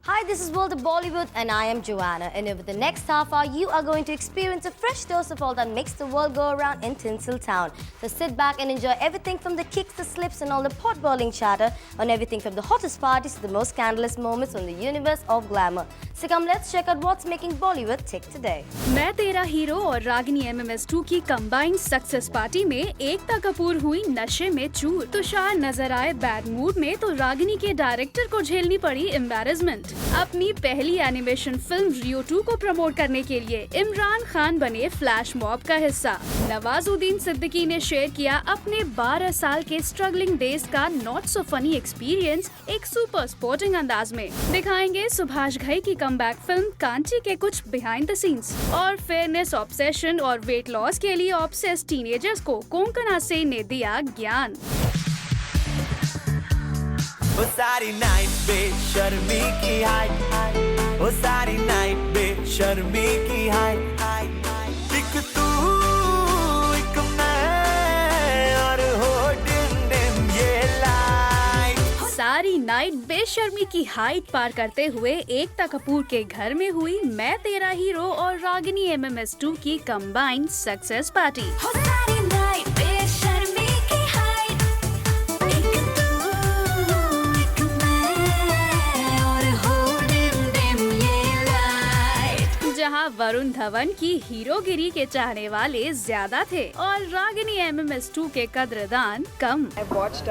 Hi, this is World of Bollywood and I am Joanna. And over the next half hour, you are going to experience a fresh dose of all that makes the world go around in Tinseltown. So sit back and enjoy everything from the kicks, the slips and all the pot-boiling chatter on everything from the hottest parties to the most scandalous moments on the universe of glamour. So come, let's check out what's making Bollywood tick today. मैं तेरा hero और Ragini MMS2 की combined success party में एकता कपूर हुई नशे में चूर। तुषार नजर आए बैड मूड में तो रागिनी के डायरेक्टर को झेलनी पड़ी एम्बैरेसमेंट। अपनी पहली एनिमेशन फिल्म रियो 2 को प्रमोट करने के लिए इमरान खान बने फ्लैश मॉब का हिस्सा। नवाजुद्दीन सिद्दीकी ने शेयर किया अपने 12 साल के स्ट्रगलिंग डेज का नॉट सो फनी एक्सपीरियंस एक सुपर स्पोर्टिंग अंदाज में। दिखाएंगे सुभाष घई की कमबैक फिल्म कांची के कुछ बिहाइंड द सीन्स और फेयरनेस, ऑब्सेशन और वेट लॉस के लिए ऑब्सेस टीनेजर्स को कोंकणा से ने दिया ज्ञान। वो सारी नाइट बेशर्मी की हाय, वो सारी नाइट बेशर्मी की हाय, एक तू एक मैं और हो डिम डिम ये लाइट। सारी नाइट बेशर्मी की हाइट पार करते हुए एकता कपूर के घर में हुई मैं तेरा हीरो और रागिनी MMS2 की कंबाइंड सक्सेस पार्टी। जहां वरुण धवन की हीरोगिरी के चाहने वाले ज्यादा थे और रागिनी MMS2 के कद्रदान कम। I've watched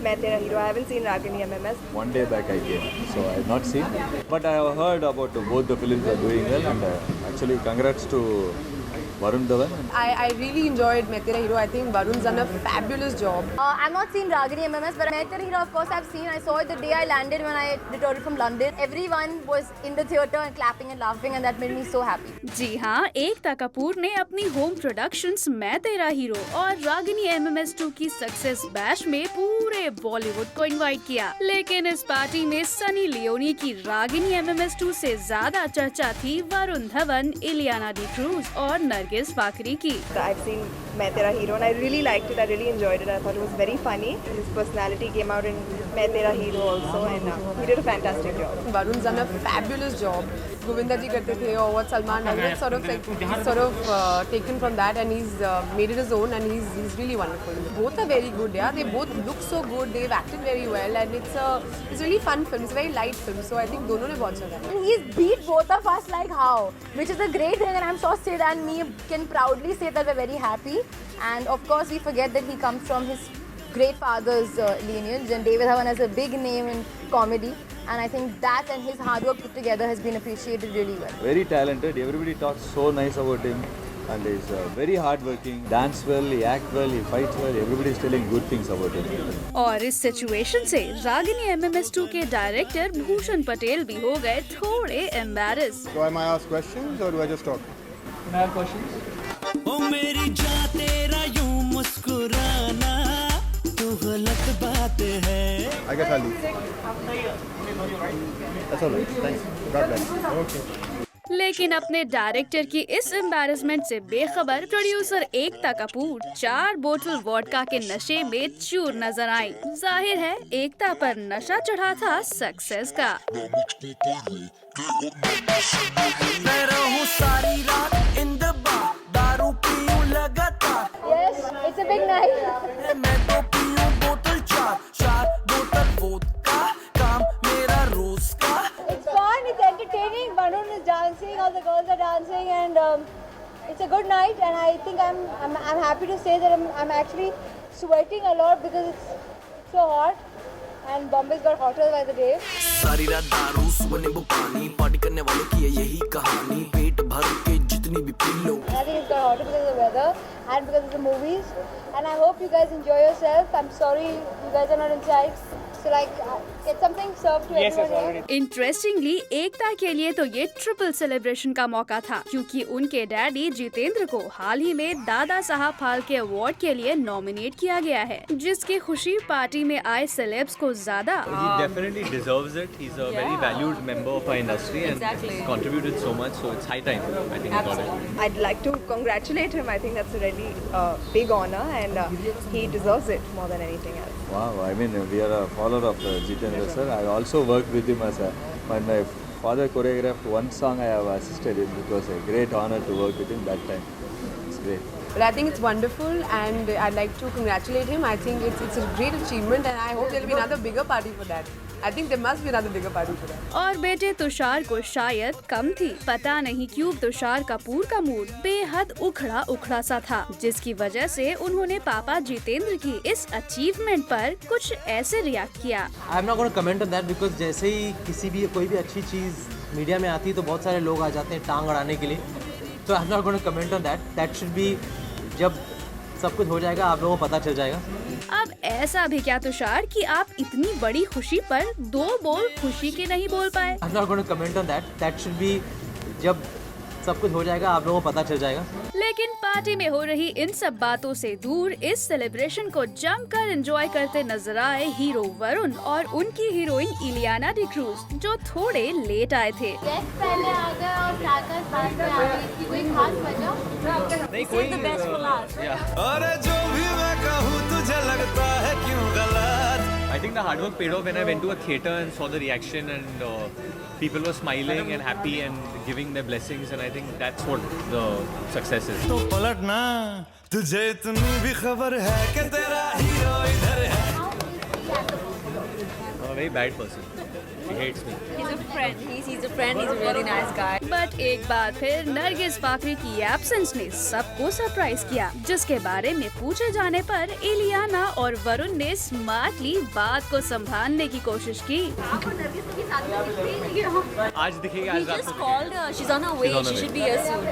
मैं तेरा hero. I haven't seen Ragini MMS. One day back I came, so I have not seen. But I have heard about both the films are doing well, and actually congrats to Varun Dhawan. I really enjoyed मैं तेरा hero. I think Varun's done a fabulous job. I've not seen Ragini MMS, but मैं तेरा hero of course I've seen. I saw it the day I landed when I returned from London. Everyone was in the theatre and clapping and laughing, and that made me so happy. जी हाँ, एकता कपूर ने अपनी home productions मैं तेरा hero और Ragini MMS2 की success bash में पूरे बॉलीवुड को इनवाइट किया। लेकिन इस पार्टी में सनी लियोनी की रागिनी MMS2 से ज्यादा चर्चा थी वरुण धवन, इलियाना डिक्रूज और नरगिस फाकरी की। I've seen मैं तेरा hero and I really liked it. I really enjoyed it. I thought it was very funny. His personality came out in मैं तेरा hero also, and he did a fantastic job. Varun's done a fabulous job. Govinda ji करते थे और what Salman has sort of taken from that and he's made it his own and he's really wonderful. Both are very good, yeah. They both look so good. They've acted very well and it's a really fun film. It's a very light film. So I think दोनों ने बहुत अच्छा किया. He's beat both of us like how, which is a great thing, and I'm sure Sid and me can proudly say that we're very happy. And of course, we forget that he comes from his great father's lineage, and David Dhawan has a big name in comedy. And I think that and his hard work put together has been appreciated really well. Very talented. Everybody talks so nice about him, and he's very hardworking. Dance well, he act well, he fights well. Everybody is telling good things about him. और इस situation से Ragini MMS2 के director Bhushan Patel भी हो गए थोड़े embarrass. So am I ask questions or do I just talk? Can I have questions? ओ मेरी जान तेरा यूं मुस्कुराना तो गलत बात है। I guess I'll leave. That's all right. Thanks. God bless. Okay. लेकिन अपने डायरेक्टर की इस एम्बैरेसमेंट से बेखबर प्रोड्यूसर एकता कपूर 4 बोतल वोडका के नशे में चूर नजर आई। जाहिर है एकता पर नशा चढ़ा था सक्सेस का। मैं रहूं सारी रात इन द बार, दारू पीऊं लगातार। Yes, it's a big night. मैं तो पीऊं बोतल 4 बोतल वोडका, काम मेरा रोज का। It's fun, it's entertaining. Varun is dancing, all the girls are dancing, and it's a good night. And I think I'm happy to say that I'm actually sweating a lot because it's so hot, and Bombay's got hotter by the day. सारी रात दारू सुबह नींबू पानी, party करने वालों की है यही कहानी, पेट भर के जितनी भी P low. I think it's got hotter because of the weather and because of the movies. And I hope you guys enjoy yourself. I'm sorry you guys are not inside. So like, get something served to everyone here. Interestingly Ekta के लिए तो ये triple celebration का मौका था, क्योंकि उनके daddy Jitendra को हाल ही में दादा साहब फाल्के अवार्ड के लिए नॉमिनेट किया गया है, जिसकी खुशी पार्टी में आए सेलेब्स को ज्यादा। He definitely deserves it. He's a very valued member of our industry and contributed so much. So it's high time. I think he got it. I'd like to congratulate him. I think that's a really big honor and he deserves it more than anything else. Wow, I mean we are a follower of Jitendra sir. I also worked with him as a when my father choreographed one song, I have assisted him. It was a great honor to work with him that time. It's great. But I think it's wonderful and I'd like to congratulate him. I think it's a great achievement and I hope there'll be another bigger party for that. I think there must be another bigger party for that. और बेटे तुषार को शायद कम थी। पता नहीं क्यों तुषार कपूर का mood बेहद उखड़ा उखड़ा सा था, जिसकी वजह से उन्होंने पापा जितेंद्र की इस अचीवमेंट पर कुछ ऐसे रिएक्ट किया। I am not gonna comment on that because जैसे ही कोई भी अच्छी चीज़ मीडिया में आती है तो बहुत सारे लोग आ जाते हैं टांग अड़ाने के लिए। तो I am not gonna comment on that. That should be, जब सब कुछ हो जाएगा आप लोगों को पता चल जाएगा। अब ऐसा भी क्या तुषार कि आप इतनी बड़ी खुशी पर 2 बोल खुशी के नहीं बोल पाए? I am not gonna comment on that. That should be, जब सब कुछ हो जाएगा आप लोगों को पता चल जाएगा। लेकिन पार्टी में हो रही इन सब बातों से दूर इस सेलिब्रेशन को जमकर एंजॉय करते नजर आए हीरो वरुण और उनकी हीरोइन इलियाना डिक्रूज, जो थोड़े लेट आए थे। पहले आ गए और क्रैकर्स बाद में आ गए, कोई खास वजह? नहीं कोई अरे जो भी मैं कहूँ तुझे लगता है क्यों गलत। I think the hard work paid off when I went to a theatre and saw the reaction and people were smiling and happy and giving their blessings and I think that's what the success is. तो पलटना, तुझे इतनी भी खबर है कि तेरा hero इधर है। I'm a very bad person. She hates me. He's a friend. He's a friend. He's a really nice guy. But एक बार फिर नरगिस फाकरी की एब्सेंस ने सबको सरप्राइज किया, जिसके बारे में पूछे जाने पर इलियाना और वरुण ने स्मार्टली बात को संभालने की कोशिश की। आज दिखेगी, आज रात को Called her. She's on her way. She's on her She way. should be here soon.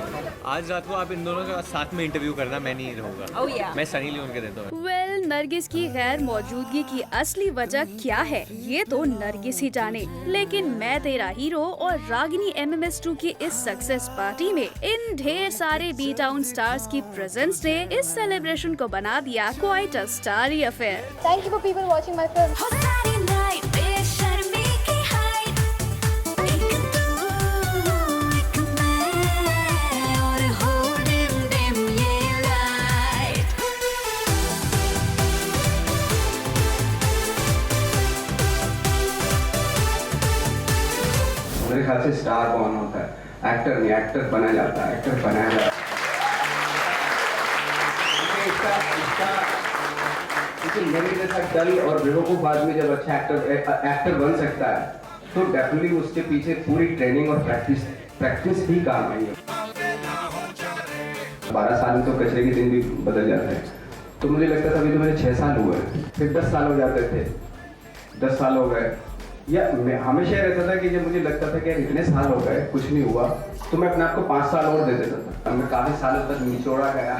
आज रात को आप इन दोनों का साथ में इंटरव्यू करना, मैं नहीं रहूँगा। Oh yeah. मैं सनी लियोन के देता हूँ। वेल, नरगिस की गैर मौजूदगी की असली वजह क्या है ये तो नरगिस ही जाने, लेकिन मैं तेरा हीरो और रागिनी MMS2 की इस सक्सेस पार्टी में इन ढेर सारे बी टाउन स्टार्स की प्रेजेंस ने इस सेलिब्रेशन को बना दिया quite a starry affair. Thank you for people watching my film. मेरे ख्याल से स्टार कौन होता है? एक्टर नहीं, एक्टर बना जाता है, एक्टर बनाया जाता है। मेरे जैसा डल और बेवकूफ आदमी जब अच्छा एक्टर बन सकता है तो डेफिनेटली उसके पीछे पूरी ट्रेनिंग और प्रैक्टिस ही काम आई है। 12 साल में तो कचरे के दिन भी बदल जाते हैं। तो मुझे लगता था अभी तो मेरे 6 साल हुए, फिर 10 साल हो जाते थे, 10 साल हो गए। या मैं हमेशा रहता था कि जब मुझे लगता था कि यार इतने साल हो गए कुछ नहीं हुआ, तो मैं अपने आप को 5 साल और दे देता था। मैं काफी सालों तक निचोड़ा गया।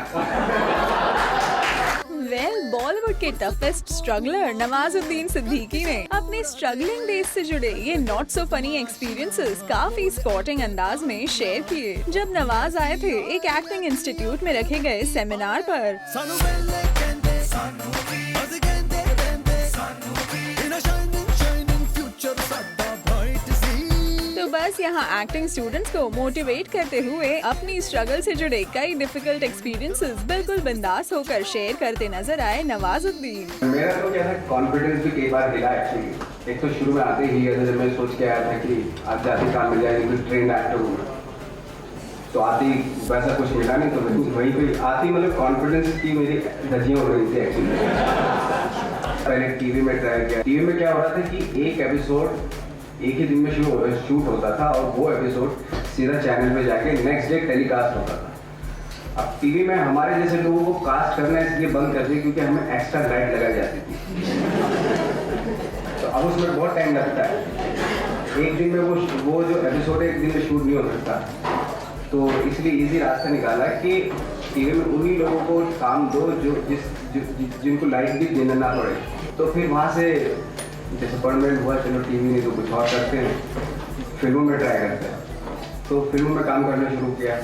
वेल, बॉलीवुड के टफेस्ट स्ट्रगलर नवाजुद्दीन सिद्दीकी ने अपने स्ट्रगलिंग डेज से जुड़े ये नॉट सो फनी एक्सपीरियंसेस काफी स्पॉटिंग अंदाज में शेयर किए जब नवाज आए थे एक एक्टिंग इंस्टीट्यूट में रखे गए सेमिनार पर। तो बस यहाँ एक्टिंग स्टूडेंट्स को मोटिवेट करते हुए अपनी स्ट्रगल से जुड़े कई डिफिकल्ट एक्सपीरियंसेस बिल्कुल बिंदास होकर शेयर करते नजर आए नवाजुद्दीन। मेरा तो क्या है, कॉन्फिडेंस भी कई बार हिला एक्चुअली। एक तो शुरू में आते ही जब मैं सोच के आया था कि आज जाते काम मिल जाएगी, तो ट्रेंड एक्टर हूँ, तो आती वैसा कुछ मिला नहीं, तो वहीं पे आती मतलब कॉन्फिडेंस की मेरी धज्जियाँ उड़ रही थी एक्चुअली। पहले टीवी में ट्राई किया। टीवी में क्या हो रहा था कि एक एपिसोड एक ही दिन में शूट होता था और वो एपिसोड सीधा चैनल पे जाके नेक्स्ट डे टेलीकास्ट होता था। अब टीवी में हमारे जैसे लोगों को कास्ट करना इसलिए बंद कर दिया क्योंकि हमें एक्स्ट्रा लाइट लगाई जाती थी, तो अब उसमें बहुत टाइम लगता है। एक दिन में वो जो एपिसोड है एक दिन में शूट नहीं हो सकता, तो इसलिए इजी रास्ता निकाला कि टीवी में उन्हीं लोगों को काम दो जिनको लाइट भी देना ना पड़े। तो फिर वहाँ से डिसअपॉइंटमेंट हुआ, चलो टीवी नहीं तो कुछ और करते हैं, फिल्मों में ट्राई करते हैं। तो फिल्मों में काम करना शुरू किया।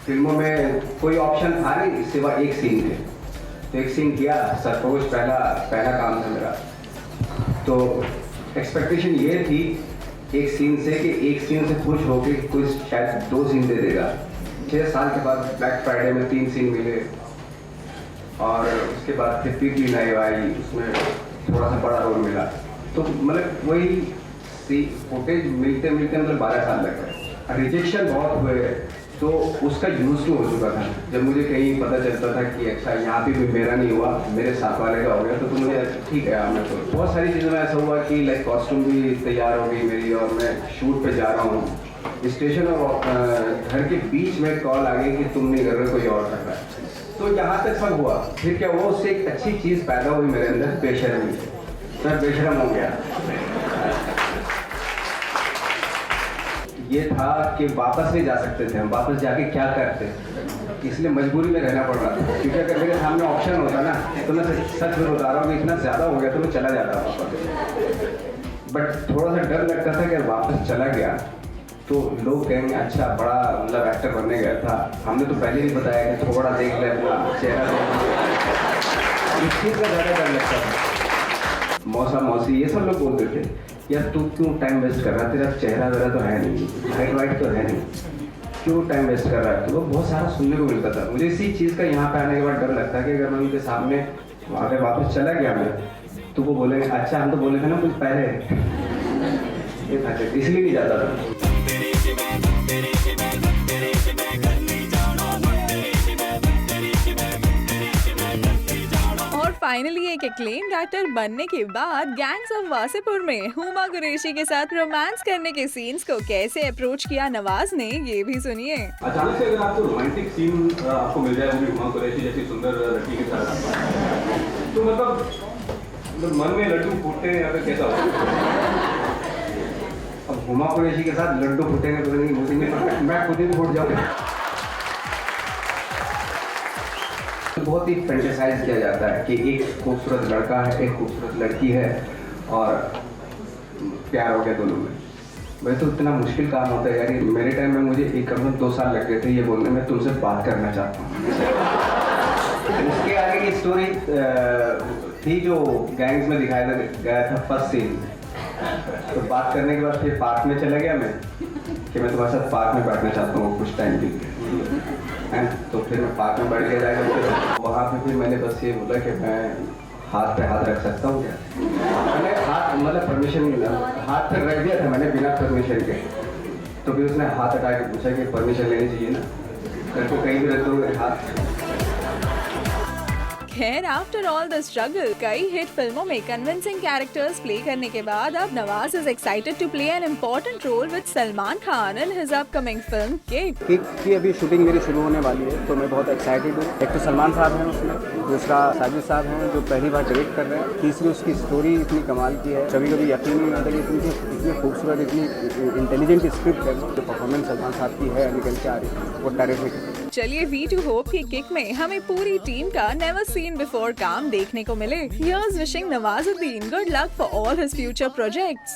फिल्मों में कोई ऑप्शन था नहीं सिवा एक सीन थे, तो एक सीन किया। सपोज पहला काम था मेरा, तो एक्सपेक्टेशन ये थी एक सीन से कि एक सीन से खुश होके कोई शायद 2 सीन दे देगा। 6 साल के बाद ब्लैक फ्राइडे में 3 सीन मिले और उसके बाद फिर पीपी नाइव आई, उसमें थोड़ा सा बड़ा रोल मिला। तो मतलब वही फुटेज मिलते मिलते मतलब 12 साल लग गए। रिजेक्शन बहुत हुए तो उसका यूज टू हो चुका था। जब मुझे कहीं पता चलता था कि अच्छा यहाँ पे भी मेरा नहीं हुआ, मेरे साथ वाले का हो गया, तो मुझे ठीक है मैं तो बहुत सारी चीज़ों में ऐसा हुआ कि लाइक कॉस्ट्यूम भी तैयार हो गई मेरी और मैं शूट पे जा रहा हूँ, स्टेशन और घर के बीच में कॉल आ गई कि तुम नहीं कर रहे कोई और कर रहा है। तो यहाँ तक सब हुआ, फिर क्या हुआ उससे एक अच्छी चीज़ पैदा हुई मेरे अंदर, बेशर्मी। मैं बेशरम हो गया। ये था कि वापस नहीं जा सकते थे हम, वापस जाके क्या करते, इसलिए मजबूरी में रहना पड़ रहा था। क्योंकि अगर मेरे सामने ऑप्शन होता ना तो मैं सच में बता रहा हूँ कि इतना ज़्यादा हो गया तो मैं चला जाता वापस। बट थोड़ा सा डर लगता था कि अगर वापस चला गया तो लोग कहेंगे अच्छा बड़ा मतलब एक्टर बनने गया था, हमने तो पहले ही बताया कि थोड़ा देख ले अपना चेहरा, इस चीज़ का ज़्यादा डर लगता था। मौसा मौसी ये सब लोग बोलते थे यार तू क्यों टाइम वेस्ट कर रहा है, तेरा चेहरा वेरा तो है नहीं, हाइट वाइट तो है नहीं, क्यों टाइम वेस्ट कर रहा है, तो वो बहुत सारा सुनने को मिलता था। मुझे इसी चीज़ का यहाँ पे आने के बाद डर लगता है कि अगर मैं उनके सामने अगर वापस चला गया मैं तो वो बोलेंगे अच्छा हम तो बोले थे ना कुछ पहले, ये था इसलिए नहीं जाता था। फाइनली एक एक्लेम्ड एक्टर बनने के बाद गैंग्स ऑफ वासेपुर में हुमा कुरैशी के साथ रोमांस करने के सीन्स को कैसे अप्रोच किया नवाज ने, ये भी सुनिए। अचानक से अगर आपको रोमांटिक सीन आपको मिल जाए वो भी हुमा कुरैशी जैसी सुंदर लड़की के साथ, तो मतलब मन में लड्डू फूटते हैं या फिर कैसा होता? अब हुमा कुरैशी के साथ लड्डू फूटेंगे तो नहीं, मैं खुद ही फूट जाऊंगा। बहुत ही फैंटेसाइज किया जाता है कि एक खूबसूरत लड़का है, एक खूबसूरत लड़की है और प्यार हो गया दोनों में। वैसे तो इतना मुश्किल काम होता है यार, मेरे टाइम में मुझे एक कम 2 साल लग गए थे ये बोलने में तुमसे बात करना चाहता हूँ। उसके आगे की स्टोरी थी जो गैंग्स में दिखाया गया था फर्स्ट सीन। तो बात करने के बाद फिर पार्क में चला गया मैं कि मैं तुम्हारे साथ पार्क में बैठना चाहता हूँ कुछ टाइम के लिए, तो फिर मैं पार्क में बैठ के जाकर वहाँ पे फिर मैंने बस ये बोला कि मैं हाथ पे हाथ रख सकता हूँ क्या, मैंने हाथ मतलब परमिशन हाथ पे रख दिया था मैंने बिना परमिशन के। तो फिर उसने हाथ हटा के पूछा कि परमिशन लेनी चाहिए ना, घर को कहीं भी रखते हुए हाथ। खैर आफ्टर ऑल द स्ट्रगल कई हिट फिल्मों में कन्विंसिंग कैरेक्टर्स प्ले करने के बाद अब Nawaz is excited to play an important role with Salman Khan in his upcoming film Kick की अभी शूटिंग मेरी शुरू होने वाली है तो मैं बहुत एक्साइटेड हूँ। एक तो सलमान साहब हैं उसमें, दूसरा साजिद साहब हैं जो पहली बार डायरेक्ट कर रहे हैं, तीसरी उसकी स्टोरी इतनी कमाल की है, कभी कभी यकीन नहीं आता कि इतनी खूबसूरत इतनी इंटेलिजेंट स्क्रिप्ट है। जो परफॉर्मेंस सलमान साहब की है निकल के आ रही है वो टेरिफिक है। चलिए वी टू होप कि किक में हमें पूरी टीम का नेवर सीन बिफोर काम देखने को मिले। Here's wishing Nawazuddin good luck for all his future projects.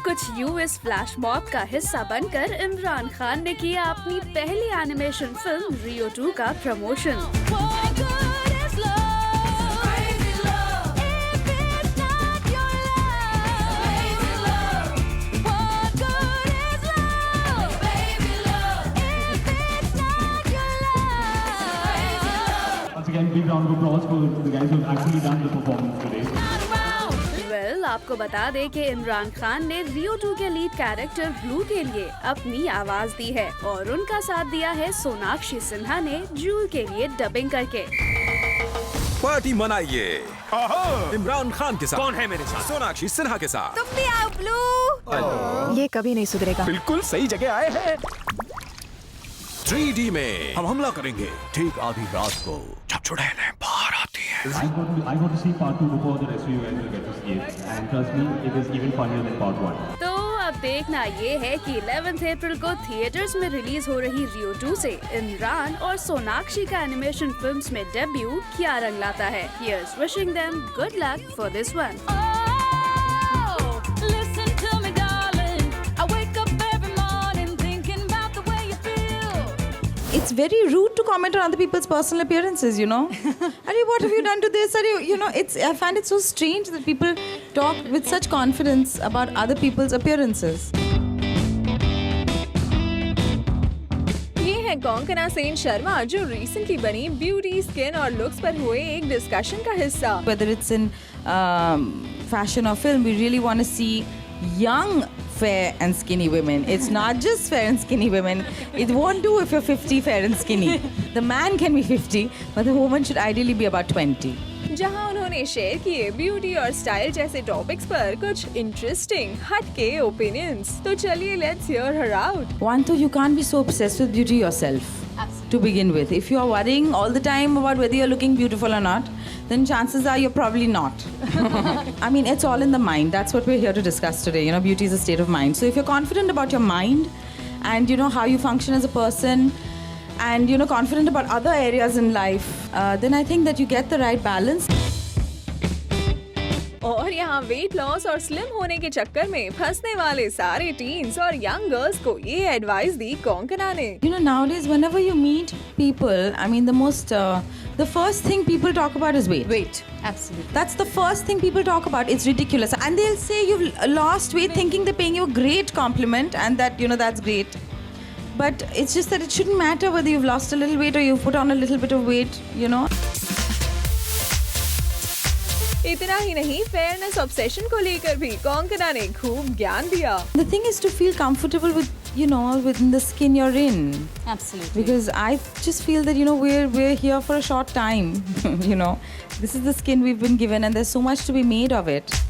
कुछ यूएस फ्लैश मॉब का हिस्सा बनकर इमरान खान ने किया अपनी पहली एनिमेशन फिल्म रियो 2 का promotion. Once again, big round of applause for the guys who have actually done the performance today. आपको बता दें कि इमरान खान ने रियो 2 के लीड कैरेक्टर ब्लू के लिए अपनी आवाज दी है और उनका साथ दिया है सोनाक्षी सिन्हा ने जूल के लिए डबिंग करके। पार्टी मनाइए इमरान खान के साथ। कौन है मेरे साथ? सोनाक्षी सिन्हा के साथ। तुम भी आओ ब्लू। ये कभी नहीं सुधरेगा। बिल्कुल सही जगह आए हैं। 3D में हम हमला करेंगे ठीक आधी रात को जब चुड़ैलें बाहर आती हैं। I got to see part 2 before the rest of you guys will get to see it, and trust me, it is even funnier than part 1. तो अब देखना ये है कि 11 अप्रैल को थिएटर्स में रिलीज हो रही रियो 2 से इमरान और सोनाक्षी का एनिमेशन फिल्म्स में डेब्यू क्या रंग लाता है। Here's wishing them good luck for this one. Listen to me, darling. I wake up every morning thinking about the way you feel. it's very rude to comment on other people's personal appearances, you know. Arey, what have you done to this? Arey, you know, I find it so strange that people talk with such confidence about other people's appearances. ये है कोंकणा सेन शर्मा जो recently बनी beauty, skin और looks पर हुए एक discussion का हिस्सा. Whether it's in fashion or film, we really want to see young, fair and skinny women. It's not just fair and skinny women. It won't do if you're 50 fair and skinny. The man can be 50, but the woman should ideally be about 20. जहां उन्होंने share किए beauty और style जैसे topics पर कुछ interesting हटके opinions. तो चलिए let's hear her out. One, you can't be so obsessed with beauty yourself. To begin with, if you are worrying all the time about whether you're looking beautiful or not, then chances are you're probably not. I mean, it's all in the mind. That's what we're here to discuss today. You know, beauty is a state of mind. So if you're confident about your mind and you know how you function as a person and you know confident about other areas in life, then I think that you get the right balance. और यहाँ weight loss और slim होने के चक्कर में फंसने वाले सारे टीन्स और यंग गर्ल्स को ये एडवाइस दी कोंकणा ने. You know, nowadays whenever you meet people, I mean the first thing people talk about is weight. Weight, absolutely. That's the first thing people talk about. It's ridiculous. And they'll say you've lost weight thinking they're paying you a great compliment and that, you know, that's great. But it's just that it shouldn't matter whether you've lost a little weight or you've put on a little bit of weight, you know. इतना ही नहीं, fairness obsession को लेकर भी कोंकणा ने खूब ज्ञान दिया. The thing is to feel comfortable with, you know, within the skin you're in. Absolutely. Because I just feel that, you know, we're here for a short time. You know, this is the skin we've been given and there's so much to be made of it.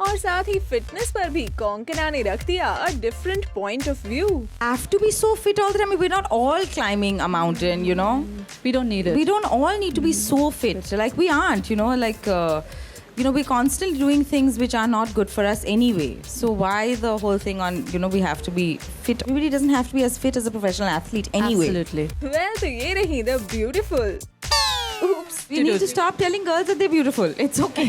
और साथ ही fitness पर भी कोंकणा ने रख दिया a different point of view. Have to be so fit all the time. We're not all climbing a mountain, you know. We don't need it. We don't all need to be so fit. Like we aren't, you know, like, you know, we're constantly doing things which are not good for us anyway. So why the whole thing on, you know, we have to be fit. Everybody doesn't have to be as fit as a professional athlete anyway. Absolutely. Well, तो ये रही the beautiful. Oops. We need to stop telling girls that they're beautiful. It's okay.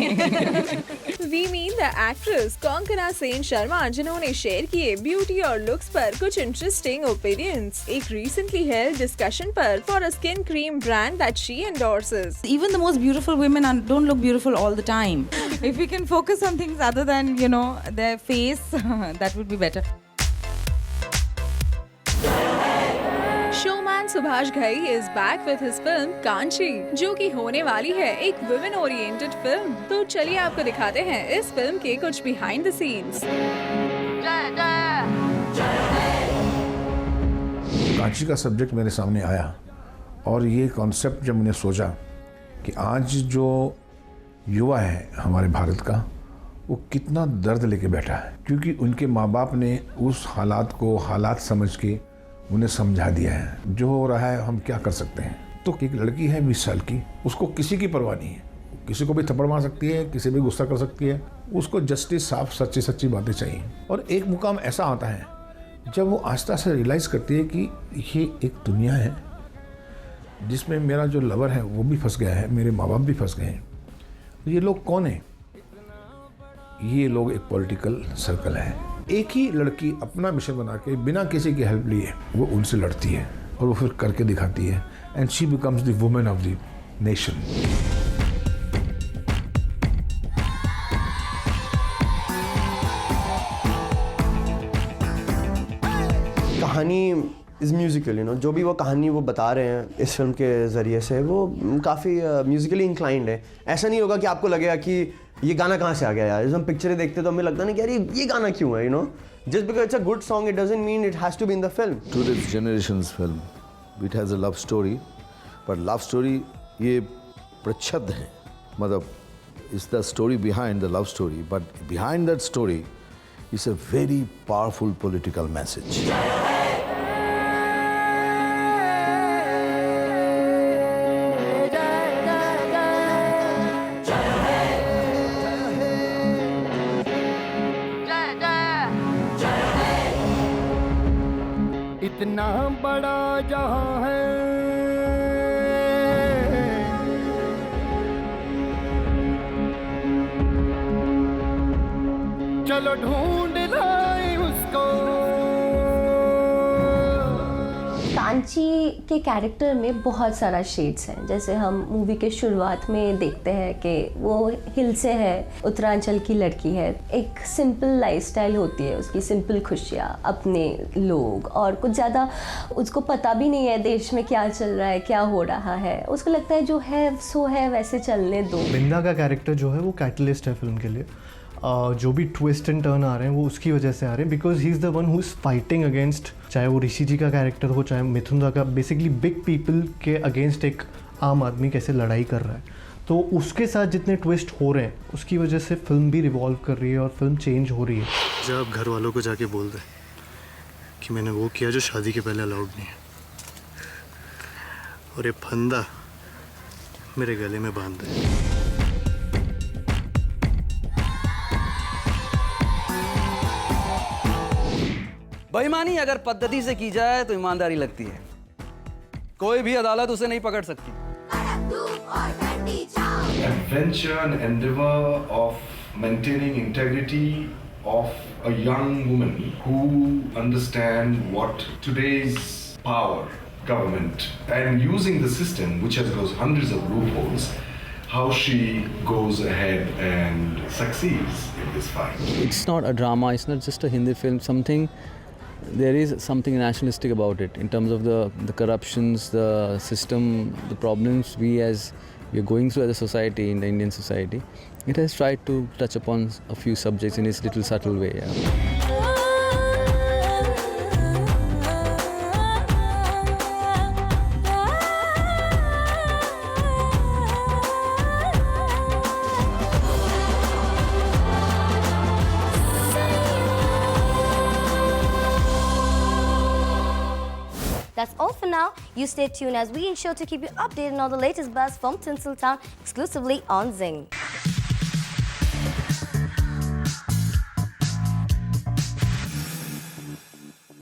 We mean the actress Konkona Sen Sharma जिन्होंने share किए beauty और looks पर कुछ interesting opinions एक recently held discussion पर for a skin cream brand that she endorses. Even the most beautiful women don't look beautiful all the time. If we can focus on things other than, you know, their face, that would be better. Showman Subhash Ghai is back with his film Kanchi, जो कि होने वाली है एक women oriented film. तो चलिए आपको दिखाते हैं इस फिल्म के कुछ बिहाइंड द सीन्स. कांची का सब्जेक्ट मेरे सामने आया और ये कॉन्सेप्ट जब मैंने सोचा कि आज जो युवा है हमारे भारत का, वो कितना दर्द लेके बैठा है, क्योंकि उनके माँ बाप ने उस हालात समझ के उन्हें समझा दिया है. जो हो रहा है हम क्या कर सकते हैं. तो एक लड़की है 20 साल की, उसको किसी की परवाह नहीं है, किसी को भी थप्पड़ मार सकती है, किसी भी गुस्सा कर सकती है. उसको जस्टिस, साफ सच्ची बातें चाहिए. और एक मुकाम ऐसा आता है जब वो आस्ता से रियलाइज करती है कि ये एक दुनिया है जिसमें मेरा जो लवर है वो भी फंस गया है, मेरे माँ बाप भी फंस गए हैं. ये लोग कौन हैं? ये लोग एक पॉलिटिकल सर्कल है. एक ही लड़की अपना मिशन बना के बिना किसी की हेल्प लिए वो उनसे लड़ती है और वो फिर करके दिखाती है. And she becomes the women of the nation. कहानी इज़ म्यूज़िकल, यू नो, जो भी वो कहानी वो बता रहे हैं इस फिल्म के ज़रिए से वो काफ़ी म्यूज़िकली इंक्लाइंड है. ऐसा नहीं होगा कि आपको लगेगा कि ये गाना कहाँ से आ गया यार. जब हम पिक्चरें देखते तो हमें लगता नहीं कि यार ये गाना क्यों है, you know. Just because it's a good song it doesn't mean it has to be in the film. Today's generation's film, it has a love story, but love story ये प्रच्छद है, मतलब it's the story behind the love story, but behind that story is a very powerful political message. इतना बड़ा जहां है, चलो ढूंढ लाए उसको. आर्ची के कैरेक्टर में बहुत सारा शेड्स हैं। जैसे हम मूवी के शुरुआत में देखते हैं कि वो हिल से है, उत्तरांचल की लड़की है, एक सिंपल लाइफस्टाइल होती है उसकी, सिंपल खुशियाँ, अपने लोग, और कुछ ज़्यादा उसको पता भी नहीं है देश में क्या चल रहा है, क्या हो रहा है। उसको लगता है जो है सो है, वैसे चलने दो। बिंदा का कैरेक्टर जो है वो कैटलिस्ट है फिल्म के लिए। जो भी ट्विस्ट एंड टर्न आ रहे हैं वो उसकी वजह से आ रहे हैं, because he is the one who is fighting against, चाहे वो ऋषि जी का कैरेक्टर हो, चाहे मिथुन दा का, बेसिकली बिग पीपल के अगेंस्ट एक आम आदमी कैसे लड़ाई कर रहा है। तो उसके साथ जितने ट्विस्ट हो रहे हैं उसकी वजह से फिल्म भी रिवॉल्व कर रही है और फिल्म चेंज हो रही है। जब आप घर वालों को जाके बोल दें कि मैंने वो किया जो शादी के पहले अलाउड नहीं है, और ये फंदा मेरे गले में बांध दे। बेईमानी अगर पद्धति से की जाए तो ईमानदारी लगती है। कोई भी अदालत उसे नहीं पकड़ सकती। Adventure and endeavor of maintaining integrity of a young woman who understand what today's power government and using the system which has got hundreds of loopholes, how she goes ahead and succeeds in this fight. It's not a drama, it's not just a Hindi film, there is something nationalistic about it in terms of the corruptions, the system, the problems we are going through as a society, in the Indian society. It has tried to touch upon a few subjects in its little subtle way. Yeah. That's all for now. You stay tuned as we ensure to keep you updated on all the latest buzz from Tinseltown exclusively on Zing.